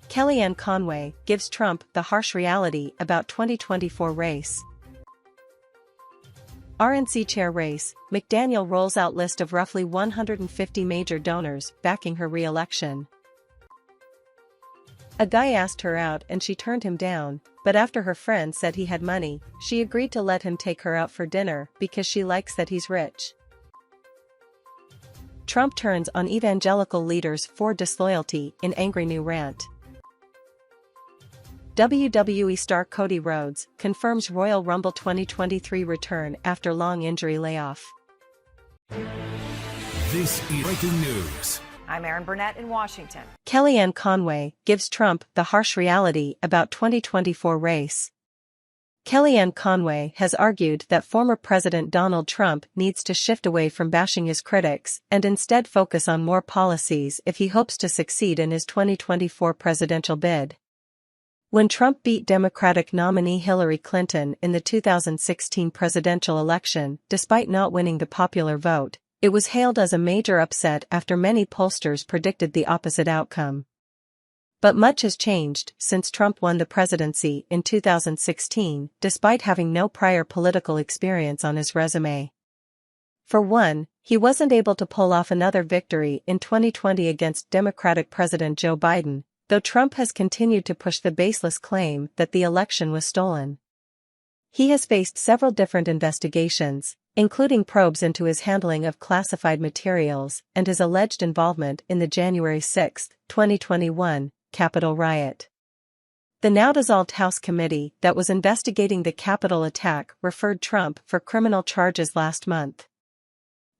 Kellyanne Conway gives Trump the harsh reality about 2024 race. RNC chair race, McDaniel rolls out list of roughly 150 major donors backing her re-election. A guy asked her out and she turned him down, but after her friend said he had money, she agreed to let him take her out for dinner because she likes that he's rich. Trump turns on evangelical leaders for disloyalty in angry new rant. WWE star Cody Rhodes confirms Royal Rumble 2023 return after long injury layoff. This is breaking news. I'm Erin Burnett in Washington. Kellyanne Conway gives Trump the harsh reality about 2024 race. Kellyanne Conway has argued that former President Donald Trump needs to shift away from bashing his critics and instead focus on more policies if he hopes to succeed in his 2024 presidential bid. When Trump beat Democratic nominee Hillary Clinton in the 2016 presidential election, despite not winning the popular vote, it was hailed as a major upset after many pollsters predicted the opposite outcome. But much has changed since Trump won the presidency in 2016, despite having no prior political experience on his resume. For one, he wasn't able to pull off another victory in 2020 against Democratic President Joe Biden, though Trump has continued to push the baseless claim that the election was stolen. He has faced several different investigations, including probes into his handling of classified materials and his alleged involvement in the January 6, 2021, Capitol riot. The now-dissolved House committee that was investigating the Capitol attack referred Trump for criminal charges last month.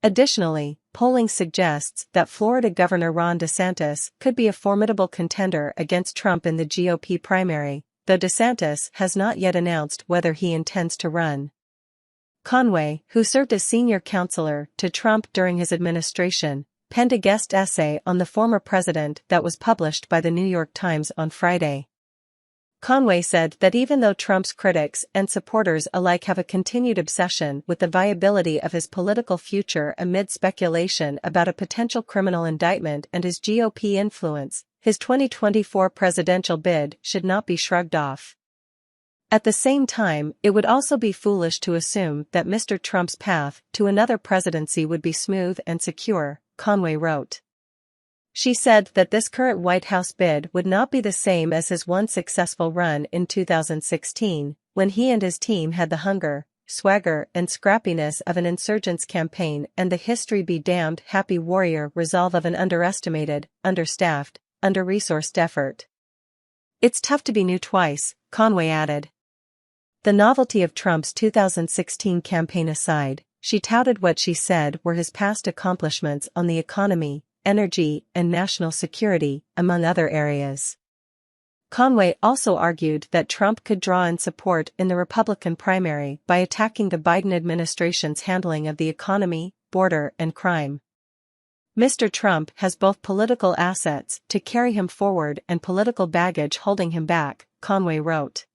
Additionally, polling suggests that Florida Governor Ron DeSantis could be a formidable contender against Trump in the GOP primary, though DeSantis has not yet announced whether he intends to run. Conway, who served as senior counselor to Trump during his administration, penned a guest essay on the former president that was published by the New York Times on Friday. Conway said that even though Trump's critics and supporters alike have a continued obsession with the viability of his political future amid speculation about a potential criminal indictment and his GOP influence, his 2024 presidential bid should not be shrugged off. At the same time, it would also be foolish to assume that Mr. Trump's path to another presidency would be smooth and secure, Conway wrote. She said that this current White House bid would not be the same as his one successful run in 2016, when he and his team had the hunger, swagger and scrappiness of an insurgents campaign and the history be damned happy warrior resolve of an underestimated, understaffed, under-resourced effort. It's tough to be new twice, Conway added. The novelty of Trump's 2016 campaign aside, she touted what she said were his past accomplishments on the economy, energy, and national security, among other areas. Conway also argued that Trump could draw in support in the Republican primary by attacking the Biden administration's handling of the economy, border, and crime. Mr. Trump has both political assets to carry him forward and political baggage holding him back, Conway wrote.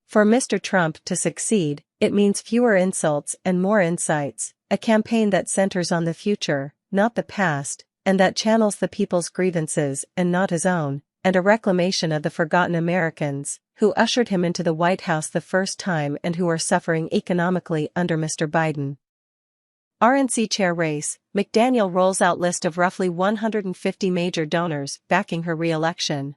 For Mr. Trump to succeed, it means fewer insults and more insights, a campaign that centers on the future, not the past, and that channels the people's grievances and not his own, and a reclamation of the forgotten Americans, who ushered him into the White House the first time and who are suffering economically under Mr. Biden. RNC chair race, McDaniel rolls out list of roughly 150 major donors backing her re-election.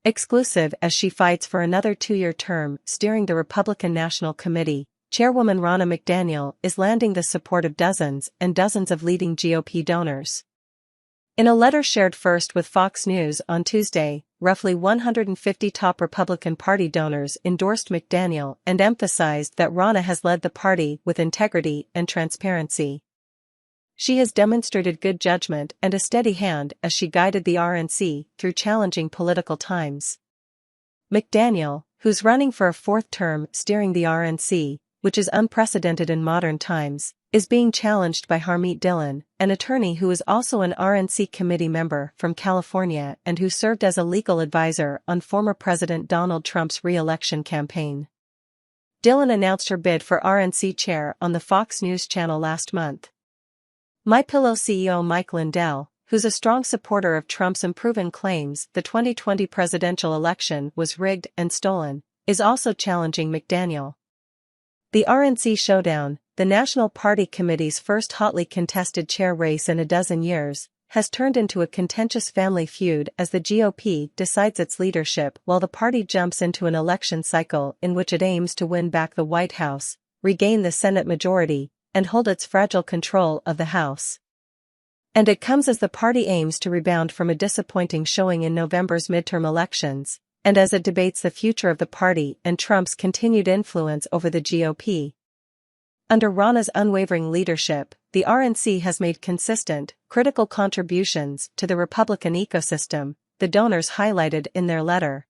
Exclusive as she fights for another two-year term steering the Republican National Committee, Chairwoman Ronna McDaniel is landing the support of dozens and dozens of leading GOP donors. In a letter shared first with Fox News on Tuesday, roughly 150 top Republican Party donors endorsed McDaniel and emphasized that Ronna has led the party with integrity and transparency. She has demonstrated good judgment and a steady hand as she guided the RNC through challenging political times. McDaniel, who's running for a fourth term steering the RNC, which is unprecedented in modern times, is being challenged by Harmeet Dillon, an attorney who is also an RNC committee member from California and who served as a legal advisor on former President Donald Trump's re-election campaign. Dillon announced her bid for RNC chair on the Fox News channel last month. MyPillow CEO Mike Lindell, who's a strong supporter of Trump's unproven claims the 2020 presidential election was rigged and stolen, is also challenging McDaniel. The RNC showdown, the National Party Committee's first hotly contested chair race in a dozen years, has turned into a contentious family feud as the GOP decides its leadership while the party jumps into an election cycle in which it aims to win back the White House, regain the Senate majority, and hold its fragile control of the House. And it comes as the party aims to rebound from a disappointing showing in November's midterm elections, and as it debates the future of the party and Trump's continued influence over the GOP. Under Rauna's unwavering leadership, the RNC has made consistent, critical contributions to the Republican ecosystem, the donors highlighted in their letter.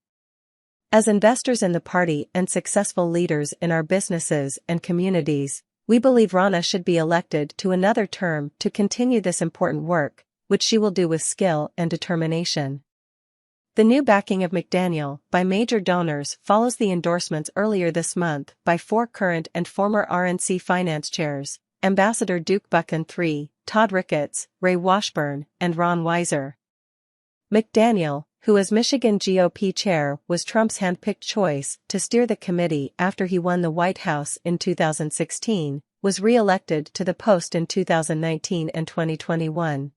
As investors in the party and successful leaders in our businesses and communities, we believe Rauna should be elected to another term to continue this important work, which she will do with skill and determination. The new backing of McDaniel by major donors follows the endorsements earlier this month by 4 current and former RNC finance chairs, Ambassador Duke Buchan III, Todd Ricketts, Ray Washburn, and Ron Weiser. McDaniel, who as Michigan GOP chair was Trump's handpicked choice to steer the committee after he won the White House in 2016, was re-elected to the post in 2019 and 2021.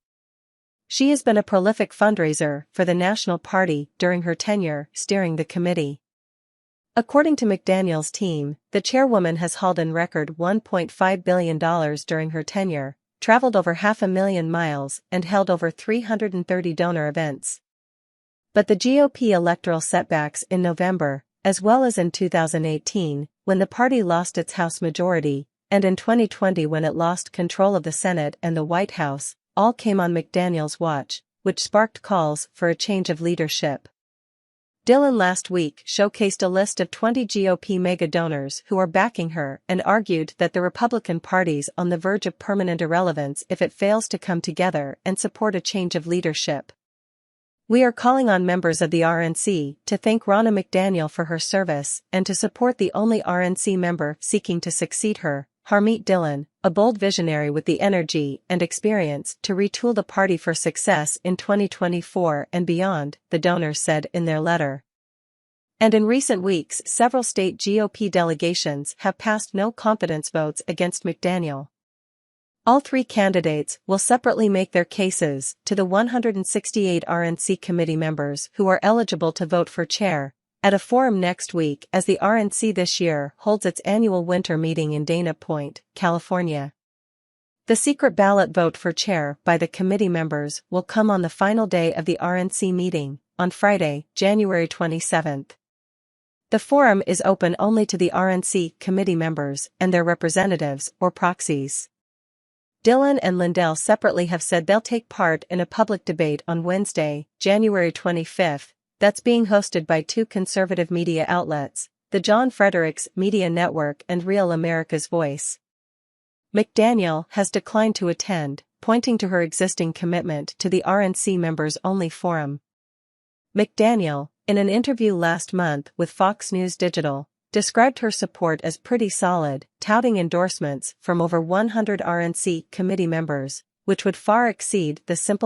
She has been a prolific fundraiser for the National Party during her tenure steering the committee. According to McDaniel's team, the chairwoman has hauled in record $1.5 billion during her tenure, traveled over 500,000 miles, and held over 330 donor events. But the GOP electoral setbacks in November, as well as in 2018, when the party lost its House majority, and in 2020 when it lost control of the Senate and the White House, all came on McDaniel's watch, which sparked calls for a change of leadership. Dillon last week showcased a list of 20 GOP mega donors who are backing her and argued that the Republican Party's on the verge of permanent irrelevance if it fails to come together and support a change of leadership. We are calling on members of the RNC to thank Rauna McDaniel for her service and to support the only RNC member seeking to succeed her, Harmeet Dillon, a bold visionary with the energy and experience to retool the party for success in 2024 and beyond, the donors said in their letter. And in recent weeks, several state GOP delegations have passed no-confidence votes against McDaniel. All 3 candidates will separately make their cases to the 168 RNC committee members who are eligible to vote for chair, at a forum next week as the RNC this year holds its annual winter meeting in Dana Point, California. The secret ballot vote for chair by the committee members will come on the final day of the RNC meeting, on Friday, January 27. The forum is open only to the RNC committee members and their representatives or proxies. Dillon and Lindell separately have said they'll take part in a public debate on Wednesday, January 25, that's being hosted by 2 conservative media outlets, the John Fredericks Media Network and Real America's Voice. McDaniel has declined to attend, pointing to her existing commitment to the RNC members-only forum. McDaniel, in an interview last month with Fox News Digital, described her support as pretty solid, touting endorsements from over 100 RNC committee members, which would far exceed the simple